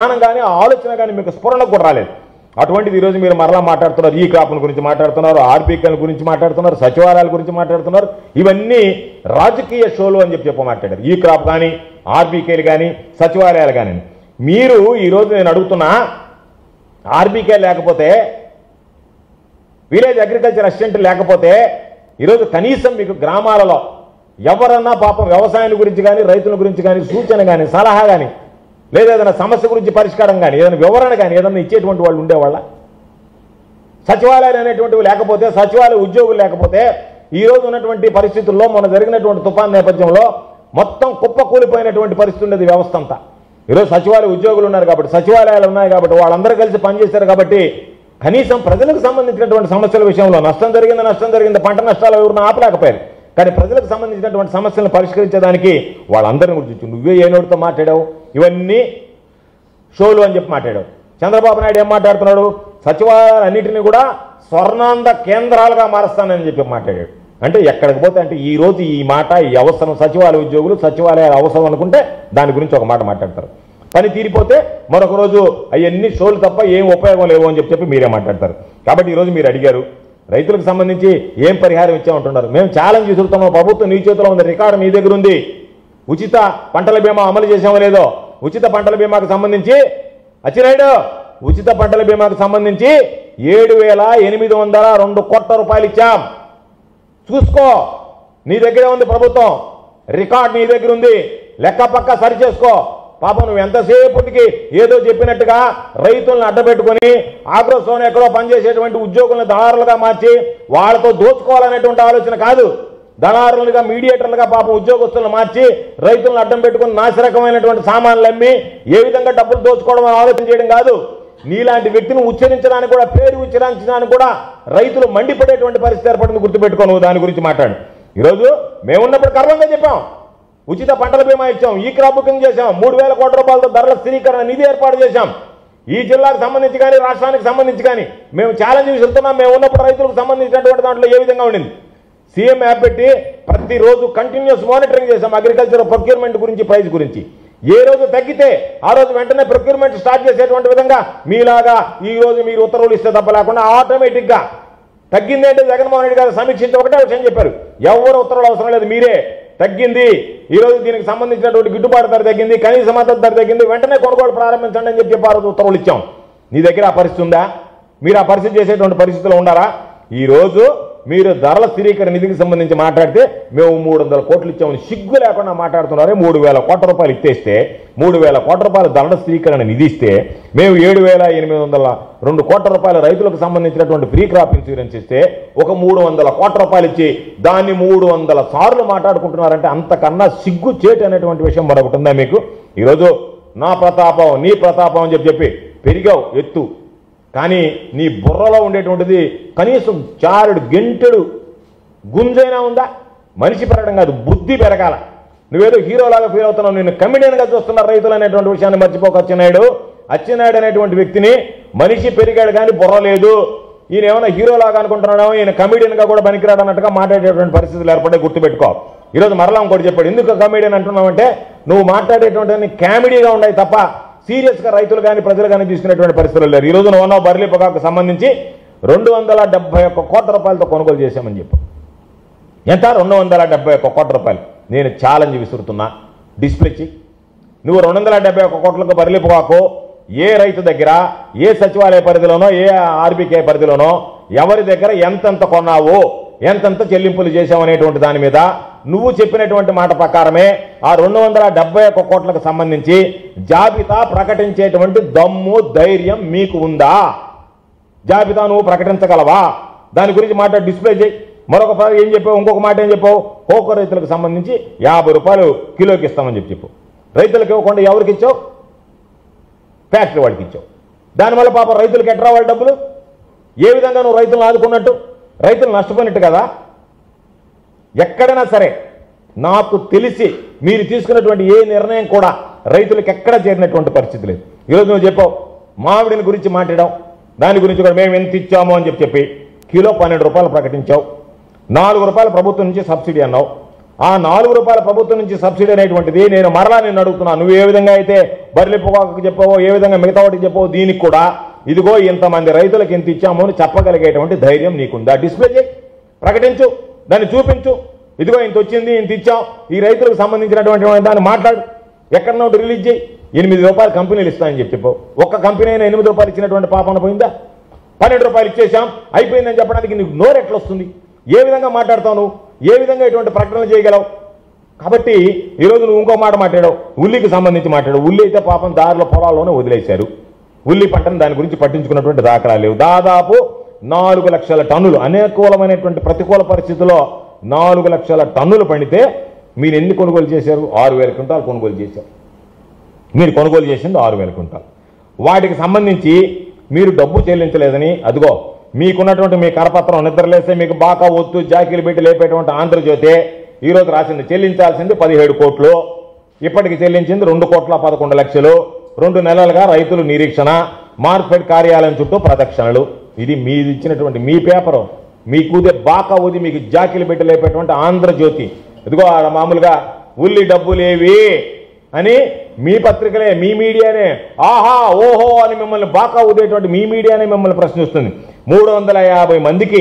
జ్ఞానం కానీ ఆలోచన కానీ మీకు స్ఫురణకు కూడా రాలేదు. అటువంటిది ఈరోజు మీరు మరలా మాట్లాడుతున్నారు, ఈ క్రాప్ల గురించి మాట్లాడుతున్నారు, ఆర్బీకేల గురించి మాట్లాడుతున్నారు, సచివాలయాల గురించి మాట్లాడుతున్నారు. ఇవన్నీ రాజకీయ షోలు అని చెప్పి మాట్లాడారు. ఈ క్రాప్ కానీ ఆర్బీకేలు కానీ సచివాలయాలు కానీ. మీరు ఈరోజు నేను అడుగుతున్నా, ఆర్బీకే లేకపోతే, విలేజ్ అగ్రికల్చర్ అసిస్టెంట్ లేకపోతే ఈరోజు కనీసం మీకు గ్రామాలలో ఎవరన్నా పాపం వ్యవసాయం గురించి కానీ రైతుల గురించి కానీ సూచన కానీ సలహా కానీ లేదా ఏదైనా సమస్య గురించి పరిష్కారం కానీ ఏదైనా వివరణ కానీ ఏదైనా ఇచ్చేటువంటి వాళ్ళు ఉండేవాళ్ళ? సచివాలయాలు అనేటువంటివి లేకపోతే, సచివాలయ ఉద్యోగులు లేకపోతే ఈరోజు ఉన్నటువంటి పరిస్థితుల్లో మొన్న జరిగినటువంటి తుఫాన్ నేపథ్యంలో మొత్తం కుప్పకూలిపోయినటువంటి పరిస్థితి ఉండేది వ్యవస్థ అంతా. ఈరోజు సచివాలయ ఉద్యోగులు ఉన్నారు కాబట్టి, సచివాలయాలు ఉన్నాయి కాబట్టి, వాళ్ళందరూ కలిసి పనిచేశారు కాబట్టి కనీసం ప్రజలకు సంబంధించినటువంటి సమస్యల విషయంలో నష్టం జరిగింది, పంట నష్టాలు ఎవరిని ఆపలేకపోయారు. కానీ ప్రజలకు సంబంధించినటువంటి సమస్యలను పరిష్కరించడానికి వాళ్ళందరిని గురించి నువ్వే ఏ నోటితో మాట్లాడావు? ఇవన్నీ షోలు అని చెప్పి మాట్లాడావు. చంద్రబాబు నాయుడు ఏం మాట్లాడుతున్నాడు? సచివాలయాలన్నింటినీ కూడా స్వర్ణాంధ కేంద్రాలుగా మారుస్తానని చెప్పి మాట్లాడాడు. అంటే ఎక్కడికి పోతే అంటే ఈ రోజు ఈ మాట, ఈ అవసరం, సచివాలయ ఉద్యోగులు సచివాలయాల అవసరం అనుకుంటే దాని గురించి ఒక మాట మాట్లాడతారు. పని తీరిపోతే మరొక రోజు అవన్నీ షోలు తప్ప ఏం ఉపయోగం లేవు అని చెప్పి మీరే మాట్లాడతారు. కాబట్టి ఈరోజు మీరు అడిగారు రైతులకు సంబంధించి ఏం పరిహారం ఇచ్చామంటున్నారు. మేము ఛాలెంజ్ విసురుతున్నాం. ప్రభుత్వం నీ చేతిలో ఉంది, రికార్డు నీ దగ్గర ఉంది. ఉచిత పంటల బీమా అమలు చేసామో లేదో, ఉచిత పంటల బీమాకు సంబంధించి అచ్చినాయుడు ఉచిత పంటల బీమాకు సంబంధించి 7,802 కోట్ల రూపాయలు ఇచ్చాం. చూసుకో, నీ దగ్గరే ఉంది ప్రభుత్వం, రికార్డు నీ దగ్గర ఉంది, లెక్క పక్క సరి చేసుకో. పాపం నువ్వు ఎంతసేపటికి ఏదో చెప్పినట్టుగా రైతులను అడ్డపెట్టుకుని ఆగ్రోసోన్ ఎక్కడో పనిచేసేటువంటి ఉద్యోగులను దళారులుగా మార్చి వాళ్ళతో దోచుకోవాలనేటువంటి ఆలోచన కాదు. దళారులుగా, మీడియేటర్లుగా పాపం ఉద్యోగస్తులను మార్చి రైతులను అడ్డం పెట్టుకుని నాసిరకమైనటువంటి సామాన్లు అమ్మి ఏ విధంగా డబ్బులు దోచుకోవడం ఆలోచన చేయడం కాదు. నీలాంటి వ్యక్తిని ఉచ్చరించడానికి కూడా, పేరు ఉచ్చరించడానికి కూడా రైతులు మండిపడేటువంటి పరిస్థితి ఏర్పడింది. గుర్తుపెట్టుకో, నువ్వు దాని గురించి మాట్లాడు. ఈరోజు మేమున్నప్పుడు గర్వంగా చెప్పాం, ఉచిత పంటల బీమా ఇచ్చాం, ఈ క్రాప్ బుకింగ్ చేశాం, 3,000 కోట్ల రూపాయలతో ధరల స్థిరీకరణ నిధి ఏర్పాటు చేశాం. ఈ జిల్లాకు సంబంధించి కానీ రాష్ట్రానికి సంబంధించి కానీ మేము ఛాలెంజ్ విసురుతున్నాం. మేము ఉన్నప్పుడు రైతులకు సంబంధించినటువంటి దాంట్లో ఏ విధంగా ఉండింది? సీఎం యాప్ పెట్టి ప్రతిరోజు కంటిన్యూస్ మానిటరింగ్ చేశాం. అగ్రికల్చర్ ప్రొక్యూర్మెంట్ గురించి, ప్రైస్ గురించి. ఏ రోజు తగ్గితే ఆ రోజు వెంటనే ప్రొక్యూర్మెంట్ స్టార్ట్ చేసేటువంటి విధంగా మీలాగా ఈ రోజు మీరు ఉత్తర్వులు ఇస్తే తప్ప లేకుండా ఆటోమేటిక్గా తగ్గింది. అంటే జగన్మోహన్ రెడ్డి గారు సమీక్షించి ఒకటే విషయం చెప్పారు, ఎవరు ఉత్తర్వులు అవసరం లేదు, మీరే తగ్గింది. ఈరోజు దీనికి సంబంధించినటువంటి గిట్టుబాటు ధర తగ్గింది, కనీస మద్దతు ధర తగ్గింది, వెంటనే కొనుగోలు ప్రారంభించండి అని చెప్పి ఆ రోజు ఉత్తర్వులు ఇచ్చాం. నీ దగ్గర ఆ పరిస్థితి ఉందా? మీరు ఆ పరిస్థితి చేసేటువంటి పరిస్థితులు ఉండారా? ఈరోజు మీరు ధరల స్థిరీకరణ నిధికి సంబంధించి మాట్లాడితే మేము 300 కోట్లు ఇచ్చామని సిగ్గు లేకుండా మాట్లాడుతున్నారే. 3,000 కోట్ల రూపాయలు ఇచ్చేస్తే, 3,000 కోట్ల రూపాయలు ధరల స్థిరీకరణ నిధి ఇస్తే, మేము 7,802 కోట్ల రూపాయల రైతులకు సంబంధించినటువంటి ప్రీ క్రాప్ ఇన్సూరెన్స్ ఇస్తే ఒక 300 కోట్ల రూపాయలు ఇచ్చి దాన్ని 300 సార్లు మాట్లాడుకుంటున్నారంటే అంతకన్నా సిగ్గు చేటు అనేటువంటి విషయం మరొకటి ఉందా మీకు? ఈరోజు నా ప్రతాపం, నీ ప్రతాపం అని చెప్పి పెరిగావు ఎత్తు, కానీ నీ బుర్రలో ఉండేటువంటిది కనీసం చారుడు గెంటెడు గుంజైనా ఉందా? మనిషి పెరగడం కాదు, బుద్ధి పెరగాల. నువ్వేదో హీరోలాగా ఫీల్ అవుతున్నావు, నిన్ను కమిడియన్గా చూస్తున్నారు రైతులు అనేటువంటి విషయాన్ని మర్చిపోక అచ్చెన్నాయుడు అనేటువంటి వ్యక్తిని మనిషి పెరిగాడు కానీ బుర్ర లేదు. ఈయన ఏమైనా హీరోలాగా అనుకుంటున్నాడో, ఈయన కమిడియన్గా కూడా పనికిరాడు అన్నట్టుగా మాట్లాడేటువంటి పరిస్థితులు ఏర్పడే. గుర్తుపెట్టుకో. ఈరోజు మరలా ఇంకోటి చెప్పాడు, ఎందుకు కమిడియన్ అంటున్నావంటే నువ్వు మాట్లాడేటువంటి కామెడీగా ఉన్నాయి తప్ప సీరియస్గా రైతులు కానీ ప్రజలు కానీ తీసుకునేటువంటి పరిస్థితులు లేరు. ఈరోజు నువ్వు బర్లీ పొగాకు సంబంధించి 271 కోట్ల రూపాయలతో కొనుగోలు చేశామని చెప్పు. ఎంత? 271 కోట్ల రూపాయలు. నేను ఛాలెంజ్ విసురుతున్నా, డిస్ప్లే చెయ్యి. నువ్వు 271 కోట్లకు బర్లీ పొగాకు ఏ రైతు దగ్గర, ఏ సచివాలయ పరిధిలోనో, ఏ ఆర్బీకే పరిధిలోనో ఎవరి దగ్గర ఎంతెంత కొన్నావు, ఎంతెంత చెల్లింపులు చేశామనేటువంటి దాని మీద నువ్వు చెప్పినటువంటి మాట ప్రకారమే ఆ 271 కోట్లకు సంబంధించి జాబితా ప్రకటించేటువంటి దమ్ము, ధైర్యం మీకు ఉందా? జాబితా నువ్వు ప్రకటించగలవా? దాని గురించి మాట డిస్ప్లే చేయి. మరొక ఏం చెప్పావు? ఇంకొక మాట ఏం చెప్పావు? కోకో రైతులకు సంబంధించి 50 రూపాయలు కిలోకి ఇస్తామని చెప్పు. రైతులకు ఇవ్వకుండా ఎవరికి ఇచ్చావు? ఫ్యాక్టరీ వాడికి ఇచ్చావు. దానివల్ల పాపం రైతులకు ఎట్రా వాళ్ళ డబ్బులు? ఏ విధంగా నువ్వు రైతులను ఆదుకున్నట్టు? రైతులు నష్టపోయినట్టు కదా. ఎక్కడైనా సరే నాకు తెలిసి మీరు తీసుకున్నటువంటి ఏ నిర్ణయం కూడా రైతులకు ఎక్కడ చేరినటువంటి పరిస్థితి లేదు. ఈరోజు నువ్వు చెప్పావు, మామిడిని గురించి మాట్లాడావు, దాని గురించి కూడా మేము ఎంత ఇచ్చాము అని చెప్పి కిలో 12 రూపాయలు ప్రకటించావు. 4 రూపాయలు ప్రభుత్వం నుంచి సబ్సిడీ అన్నావు. ఆ ₹4 ప్రభుత్వం నుంచి సబ్సిడీ అనేటువంటిది నేను మరలా నిన్ను అడుగుతున్నాను. నువ్వు ఏ విధంగా అయితే బర్రెల పొగాకు చెప్పావో, ఏ విధంగా మిగతా వాటికి చెప్పావో, దీనికి కూడా ఇదిగో ఇంతమంది రైతులకు ఇంత ఇచ్చాము అని చెప్పగలిగేటువంటి ధైర్యం నీకుందా? డిస్ప్లే చేయి, ప్రకటించు, దాన్ని చూపించు. ఇదిగో ఇంత వచ్చింది, ఇంత ఇచ్చాం, ఈ రైతులకు సంబంధించినటువంటి దాన్ని మాట్లాడు, ఎక్కడన్నా ఒకటి రిలీజ్ చేయి. ₹8 కంపెనీలు ఇస్తాయని చెప్పావు. ఒక్క కంపెనీ అయినా ₹8 ఇచ్చినటువంటి పాపన పోయిందా? ₹12 ఇచ్చేసాం అయిపోయిందని చెప్పడానికి నీకు నోరు ఎట్లా వస్తుంది? ఏ విధంగా మాట్లాడతావు నువ్వు? ఏ విధంగా ఇటువంటి ప్రకటనలు చేయగలవు? కాబట్టి ఈరోజు నువ్వు ఇంకో మాట మాట్లాడావు, ఉల్లికి సంబంధించి మాట్లాడావు. ఉల్లి అయితే పాపం దారిలో పొలాల్లోనే వదిలేశారు. ఉల్లి పంటను దాని గురించి పట్టించుకున్నటువంటి దాఖలాలు లేవు. దాదాపు 4 లక్షల టన్నులు, అనుకూలమైనటువంటి ప్రతికూల పరిస్థితుల్లో 4 లక్షల టన్నులు పండితే మీరు ఎన్ని కొనుగోలు చేశారు? 6,000 క్వింటాలు కొనుగోలు చేశారు. మీరు కొనుగోలు చేసింది 6,000 క్వింటాలు. వాటికి సంబంధించి మీరు డబ్బు చెల్లించలేదని అదిగో మీకున్నటువంటి మీ కరపత్రం నిద్రలేస్తే మీకు బాగా ఒత్తు జాకీలు పెట్టి లేపేటువంటి ఆంధ్రజ్యోతి ఈరోజు రాసింది చెల్లించాల్సింది 17 కోట్లు, ఇప్పటికి చెల్లించింది 2,11,00,000. 2 నెలలుగా రైతులు నిరీక్షణ, మార్కెట్ కార్యాలయం చుట్టూ ప్రదక్షిణలు. ఇది మీది ఇచ్చినటువంటి మీ పేపరు, మీకుదే బాకా ఊది మీకు జాకీలు పెట్టి లేపేటువంటి ఆంధ్రజ్యోతి. ఇదిగో మామూలుగా ఉల్లి డబ్బులేవి అని మీ పత్రికలే, మీ మీడియానే ఆహా ఓహో అని మిమ్మల్ని బాకా ఊదేటువంటి మీ మీడియానే మిమ్మల్ని ప్రశ్నిస్తుంది. 350 మందికి